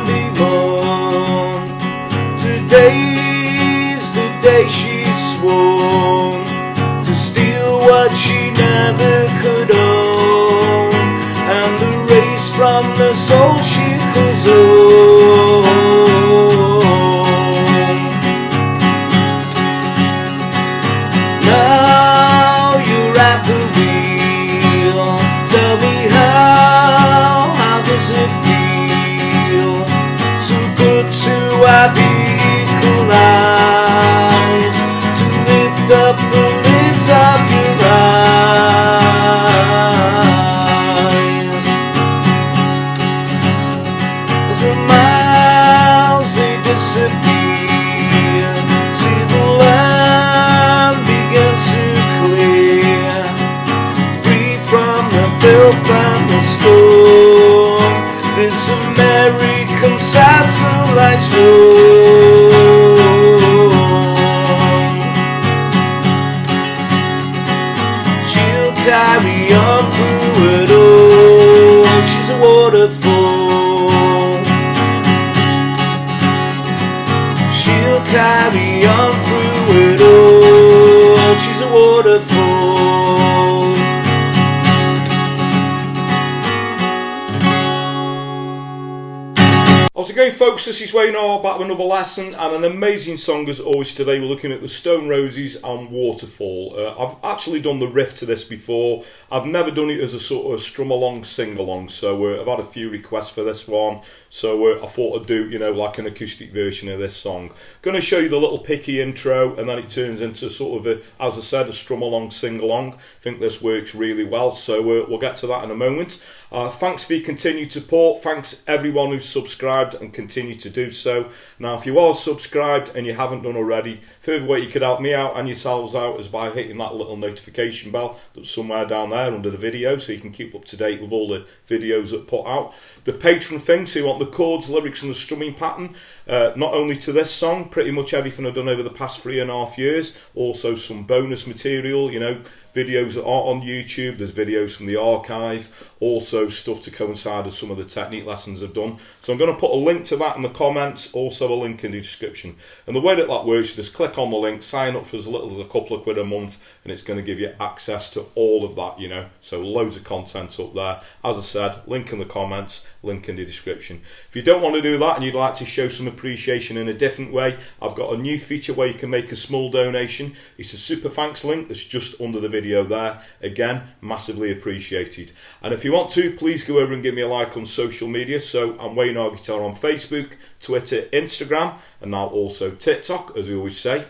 bemoan. Today's the day she swore to steal what she never could own, and the race from the soul she calls home. Now you're at the wheel, tell me how does it feel? So good to have equalized, to lift up the lids of your eyes. As the miles they disappear, see the land begin to clear, free from the filth and the storm. This American satellite's warm. She'll carry on through it all. She's a waterfall. She'll carry on through it all. She's a waterfall. How's it going, folks? This is Wayne R, back with another lesson and an amazing song as always. Today we're looking at the Stone Roses and Waterfall. I've actually done the riff to this before. I've never done it as a sort of strum along, sing along, so I've had a few requests for this one, so I thought I'd do, like an acoustic version of this song. Going to show you the little picky intro, and then it turns into sort of, as I said, a strum along, sing along. I think this works really well, so we'll get to that in a moment. Thanks for your continued support. Thanks everyone who's subscribed and continue to do so. Now, if you are subscribed and you haven't done already, further way you could help me out and yourselves out is by hitting that little notification bell that's somewhere down there under the video, so you can keep up to date with all the videos that put out. The patron thing, so you want the chords, lyrics and the strumming pattern, not only to this song, pretty much everything I've done over the past 3.5 years, also some bonus material, videos that aren't on YouTube, there's videos from the archive, also stuff to coincide with some of the technique lessons I've done. So I'm going to put a link to that in the comments, also a link in the description. And the way that works, you just click on the link, sign up for as little as a couple of quid a month, and it's going to give you access to all of that, So loads of content up there. As I said, link in the comments, link in the description. If you don't want to do that and you'd like to show some appreciation in a different way, I've got a new feature where you can make a small donation. It's a super thanks link that's just under the video there. Again, massively appreciated. And if you want to, please go over and give me a like on social media. So I'm Wayne R Guitar on Facebook, Twitter, Instagram, and now also TikTok, as we always say.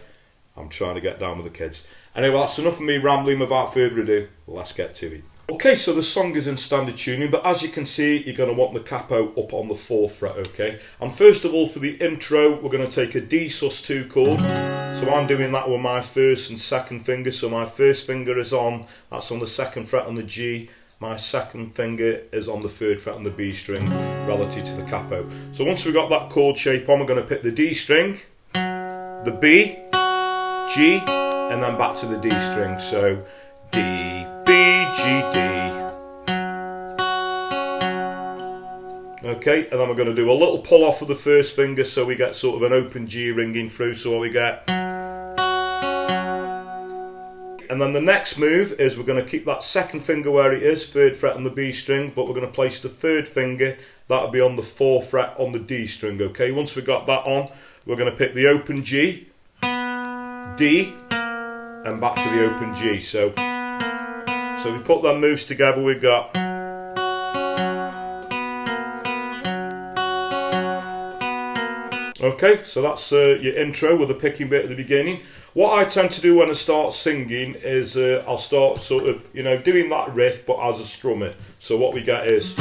I'm trying to get down with the kids. Anyway, that's enough of me rambling. Without further ado, let's get to it. Okay, so the song is in standard tuning, but as you can see, you're going to want the capo up on the 4th fret, okay? And first of all, for the intro, we're going to take a D sus2 chord. So I'm doing that with my first and second finger. So my first finger is on, that's on the 2nd fret on the G. My second finger is on the 3rd fret on the B string, relative to the capo. So once we've got that chord shape on, we're going to pick the D string, the B, G, and then back to the D string. So D, B, G, D. Okay, and then we're going to do a little pull off of the first finger so we get sort of an open G ringing through. So what we get. And then the next move is we're going to keep that second finger where it is, 3rd fret on the B string, but we're going to place the 3rd finger, that'll be on the 4th fret on the D string, okay? Once we've got that on, we're going to pick the open G, D, and back to the open G. So we put them moves together, we've got. Okay, so that's your intro with the picking bit at the beginning. What I tend to do when I start singing is I'll start sort of, doing that riff, but as a strummer. So what we get is.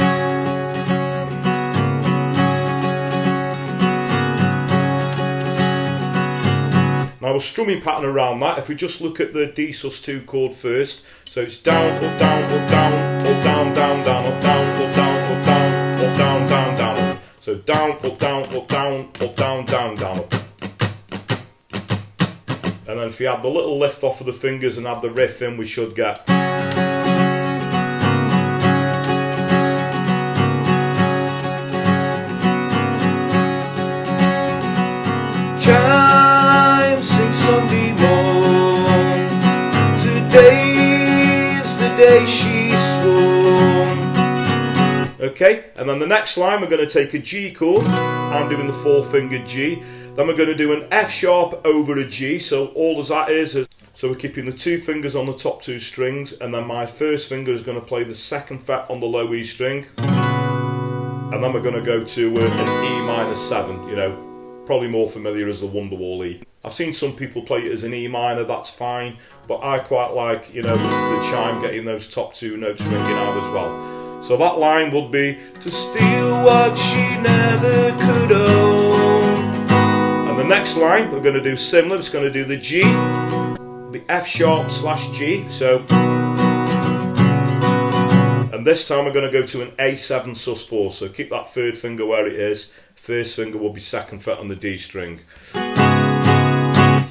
Now a strumming pattern around that, if we just look at the D sus2 chord first, so it's down, up, down, up, down, up, down, down, down, up, down, up, down, up, down, up, down, down, down, up. So down, up, down, up, down, up, down, down, down, up. And then if you add the little lift off of the fingers and add the riff in, we should get. day she swore. Okay, and then the next line we're going to take a G chord. I'm doing the 4-fingered G. Then we're going to do an F sharp over a G. So all as that is, so we're keeping the 2 fingers on the top 2 strings, and then my first finger is going to play the 2nd fret on the low E string. And then we're going to go to an E minor 7, you know, probably more familiar as the Wonderwall E. I've seen some people play it as an E minor, that's fine, but I quite like, you know, the chime getting those top 2 notes ringing out as well. So that line would be, to steal what she never could own. And the next line, we're going to do similar, it's going to do the G, the F sharp / G, so, and this time we're going to go to an A7 sus4, so keep that 3rd finger where it is, 1st finger will be 2nd fret on the D string.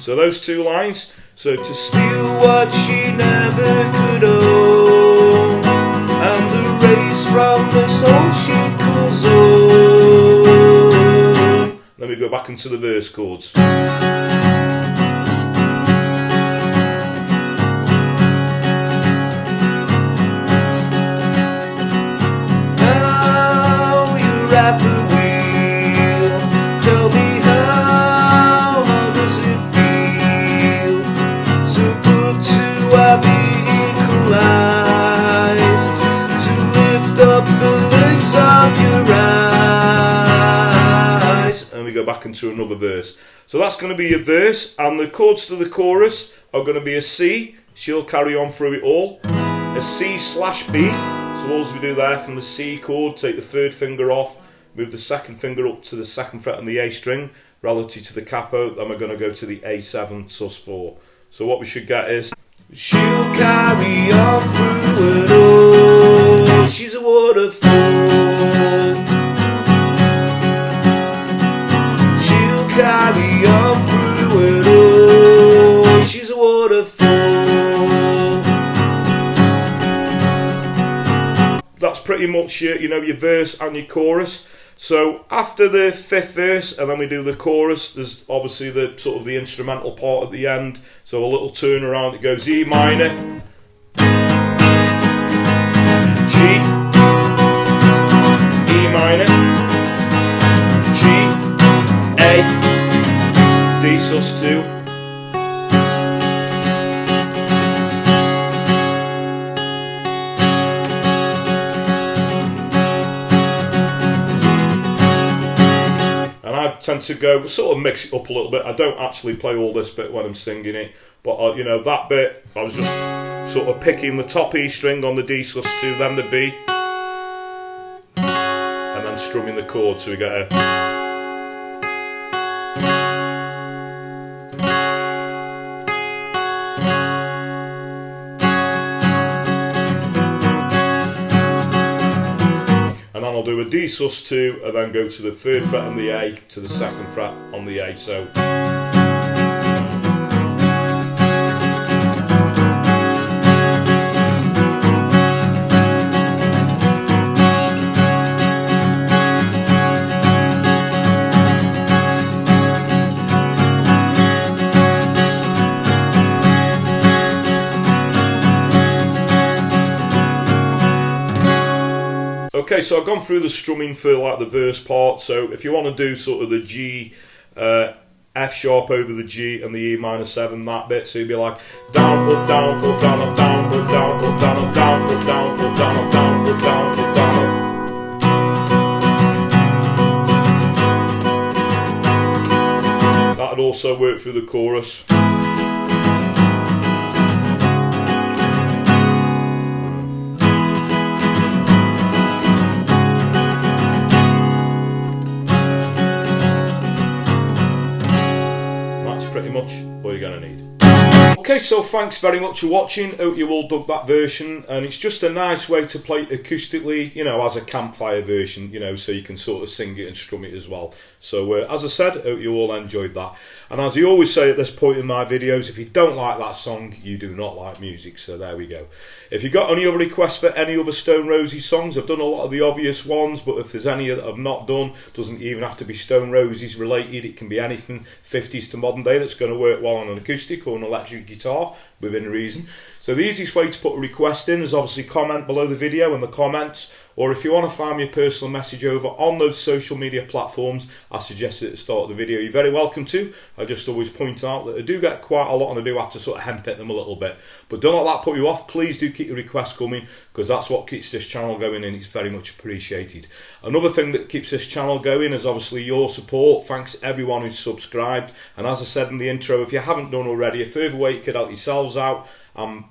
So those 2 lines, so to steal what she never could own, and the race from the soul she calls home. Then we go back into the verse chords. Now you're at the wheel, tell me how does it feel to put 2 being equalized, to lift up the lids of your eyes. And we go back into another verse. So that's going to be your verse, and the chords to the chorus are going to be a C, she'll carry on through it all, a C / B, so all we do there from the C chord, take the 3rd finger off, move the 2nd finger up to the 2nd fret on the A string, relative to the capo, then we're going to go to the A7 sus4. So what we should get is, she'll carry on through it all, she's a waterfall. She'll carry on through it all, she's a waterfall. That's pretty much your verse and your chorus. So after the 5th verse, and then we do the chorus, there's obviously the sort of the instrumental part at the end. So a little turnaround, it goes E minor, G, E minor, G, A, D sus2, tend to go sort of mix it up a little bit. I don't actually play all this bit when I'm singing it, but you know, that bit I was just sort of picking the top E string on the D sus2, then the B, and then strumming the chord, so we get a, I'll do a D sus2 and then go to the 3rd fret on the A to the 2nd fret on the A. So okay, so I've gone through the strumming for like the verse part. So if you want to do sort of the G, F sharp over the G and the E minor 7, that bit, so you'd be like down, up, down, up, down, up, down, up, down, up, down, up, down, up, down, up, down, up, down, up, down, up, down, up. That'd also work through the chorus. Pretty much all you're going to need. Okay, so thanks very much for watching. Hope you all dug that version, and it's just a nice way to play it acoustically, you know, as a campfire version, you know, so you can sort of sing it and strum it as well. So as I said, hope you all enjoyed that. And as I always say at this point in my videos, if you don't like that song, you do not like music. So there we go. If you got any other requests for any other Stone Roses songs, I've done a lot of the obvious ones, but if there's any that I've not done, doesn't even have to be Stone Roses related, it can be anything 50s to modern day that's going to work well on an acoustic or an electric electric guitar within reason. So the easiest way to put a request in is obviously comment below the video in the comments, or if you want to find me a personal message over on those social media platforms I suggested at the start of the video, you're very welcome to. I just always point out that I do get quite a lot and I do have to sort of handpick them a little bit. But don't let that put you off. Please do keep your requests coming, because that's what keeps this channel going and it's very much appreciated. Another thing that keeps this channel going is obviously your support. Thanks to everyone who's subscribed. And as I said in the intro, if you haven't done already, a further way you could help yourselves out,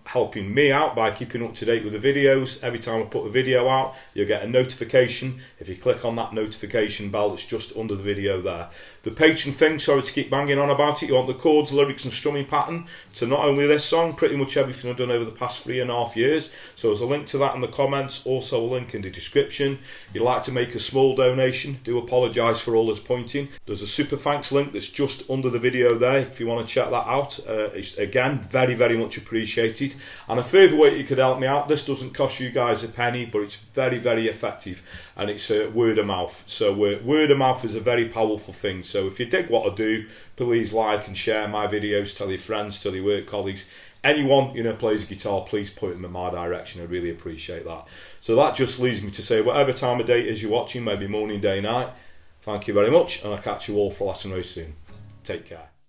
helping me out by keeping up to date with the videos. Every time I put a video out, you'll get a notification. If you click on that notification bell that's just under the video there. The Patreon thing, sorry to keep banging on about it, you want the chords, lyrics and strumming pattern to not only this song, pretty much everything I've done over the past 3.5 years. So there's a link to that in the comments, also a link in the description. If you'd like to make a small donation, do apologise for all this pointing. There's a super thanks link that's just under the video there if you want to check that out. It's again very, very much appreciated. And a further way you could help me out, this doesn't cost you guys a penny, but it's very, very effective, and it's word of mouth. So word of mouth is a very powerful thing. So if you dig what I do, please like and share my videos, tell your friends, tell your work colleagues, anyone plays guitar, please point them in my direction. I really appreciate that. So that just leaves me to say, whatever time of day it is you're watching, maybe morning, day, night, thank you very much, and I'll catch you all for lesson very soon. Take care.